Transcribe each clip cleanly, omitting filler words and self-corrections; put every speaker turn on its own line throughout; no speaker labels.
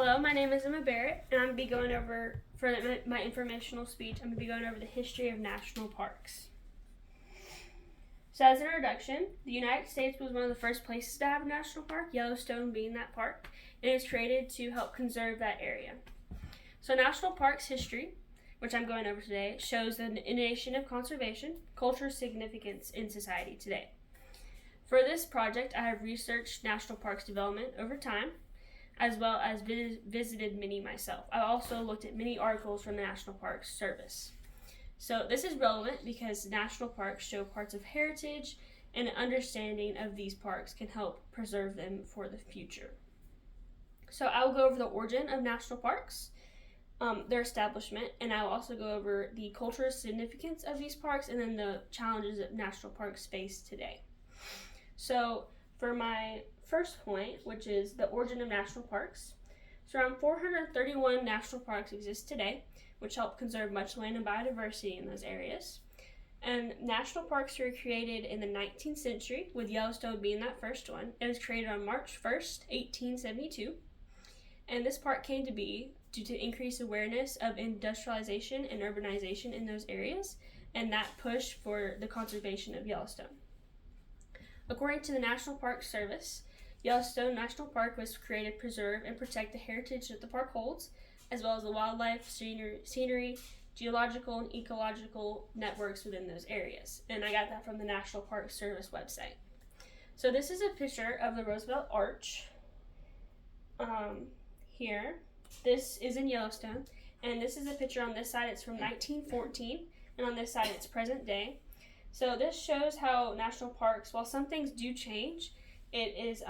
Hello, my name is Emma Barrett, and I'm going to be going over, for my informational speech, I'm going to be going over the history of national parks. So as an introduction, the United States was one of the first places to have a national park, Yellowstone being that park, and it was created to help conserve that area. So national parks history, which I'm going over today, shows the nation of conservation, cultural significance in society today. For this project, I have researched national parks development over time, as well as visited many myself. I also looked at many articles from the National Park Service. So this is relevant because national parks show parts of heritage, and an understanding of these parks can help preserve them for the future. So I will go over the origin of national parks, their establishment, and I will also go over the cultural significance of these parks and then the challenges that national parks face today. So for my first point, which is the origin of national parks, so around 431 national parks exist today, which help conserve much land and biodiversity in those areas. And national parks were created in the 19th century, with Yellowstone being that first one. It was created on March 1st, 1872. And this park came to be due to increased awareness of industrialization and urbanization in those areas, and that push for the conservation of Yellowstone. According to the National Park Service, Yellowstone National Park was created to preserve and protect the heritage that the park holds, as well as the wildlife, scenery, geological, and ecological networks within those areas. And I got that from the National Park Service website. So this is a picture of the Roosevelt Arch here. This is in Yellowstone, and this is a picture on this side. It's from 1914, and on this side it's present day. So this shows how national parks, while some things do change, it's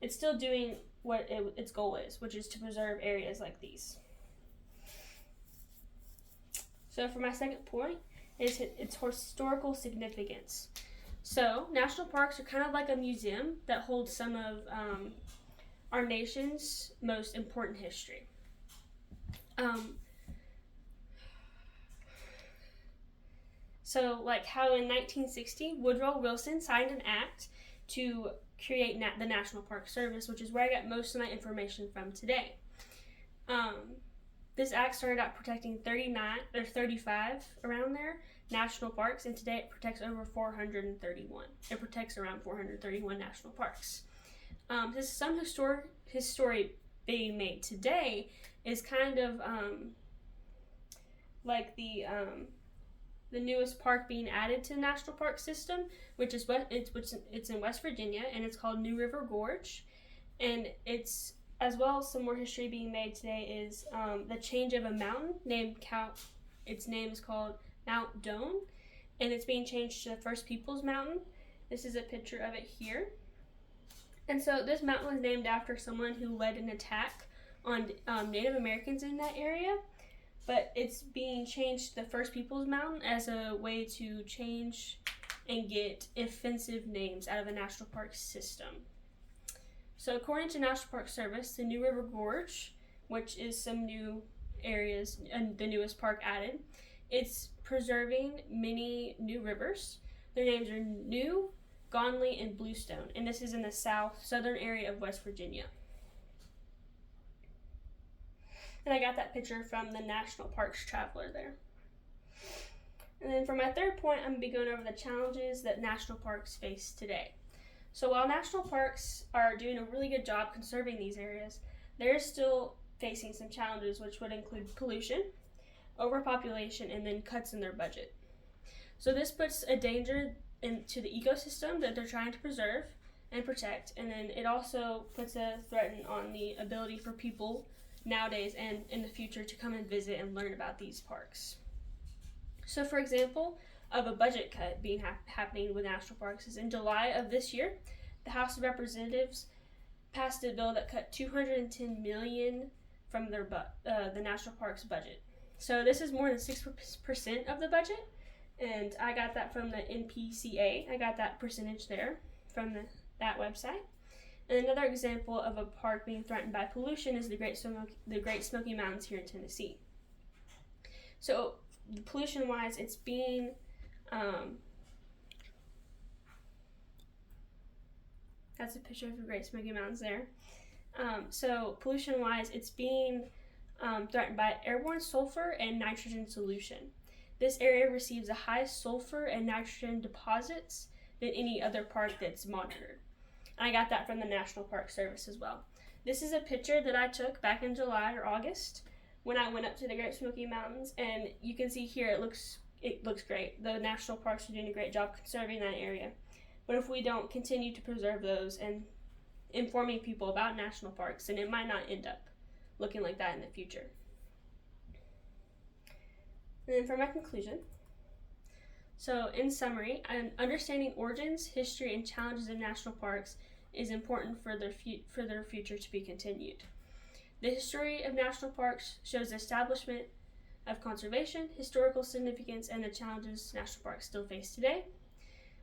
still doing what its goal is, which is to preserve areas like these. So for my second point is its historical significance. So national parks are kind of like a museum that holds some of our nation's most important history. So like how in 1960, Woodrow Wilson signed an act to create the National Park Service, which is where I got most of my information from today. This act started out protecting 35 around there national parks, and today it protects over 431. It protects around 431 national parks. This some history being made today is kind of like the newest park being added to the national park system, which is it's in West Virginia, and it's called New River Gorge. And it's, as well as some more history being made today, is the change of a mountain its name is called Mount Doan, and it's being changed to the First Peoples Mountain. This is a picture of it here. And so this mountain was named after someone who led an attack on Native Americans in that area. But it's being changed to the First Peoples Mountain as a way to change and get offensive names out of the national park system. So according to National Park Service, the New River Gorge, which is some new areas and the newest park added, it's preserving many new rivers. Their names are New, Gonley, and Bluestone, and this is in the southern area of West Virginia. And I got that picture from the National Parks Traveler there. And then for my third point, I'm going to be going over the challenges that national parks face today. So while national parks are doing a really good job conserving these areas, they're still facing some challenges, which would include pollution, overpopulation, and then cuts in their budget. So this puts a danger into the ecosystem that they're trying to preserve and protect, and then it also puts a threat on the ability for people nowadays and in the future to come and visit and learn about these parks. So for example, of a budget cut being happening with national parks is in July of this year, the House of Representatives passed a bill that cut $210 million from the national parks budget. So this is more than 6% of the budget, and I got that from the NPCA. I got that percentage there from that website. And another example of a park being threatened by pollution is the Great Smoky Mountains here in Tennessee. So pollution-wise, it's being that's a picture of the Great Smoky Mountains there. So pollution-wise, it's being threatened by airborne sulfur and nitrogen solution. This area receives the highest sulfur and nitrogen deposits than any other park that's monitored. And I got that from the National Park Service as well. This is a picture that I took back in July or August when I went up to the Great Smoky Mountains, and you can see here it looks great. The national parks are doing a great job conserving that area. But if we don't continue to preserve those and informing people about national parks, then it might not end up looking like that in the future. And then for my conclusion, so in summary, understanding origins, history, and challenges of national parks is important for their future to be continued. The history of national parks shows the establishment of conservation, historical significance, and the challenges national parks still face today.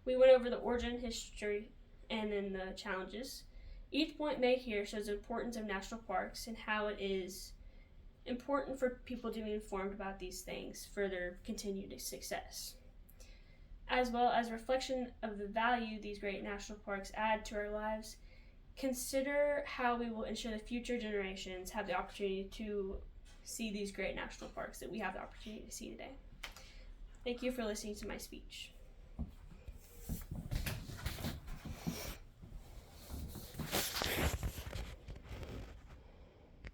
We went over the origin, history, and then the challenges. Each point made here shows the importance of national parks and how it is important for people to be informed about these things for their continued success, as well as reflection of the value these great national parks add to our lives. Consider how we will ensure the future generations have the opportunity to see these great national parks that we have the opportunity to see today. Thank you for listening to my speech.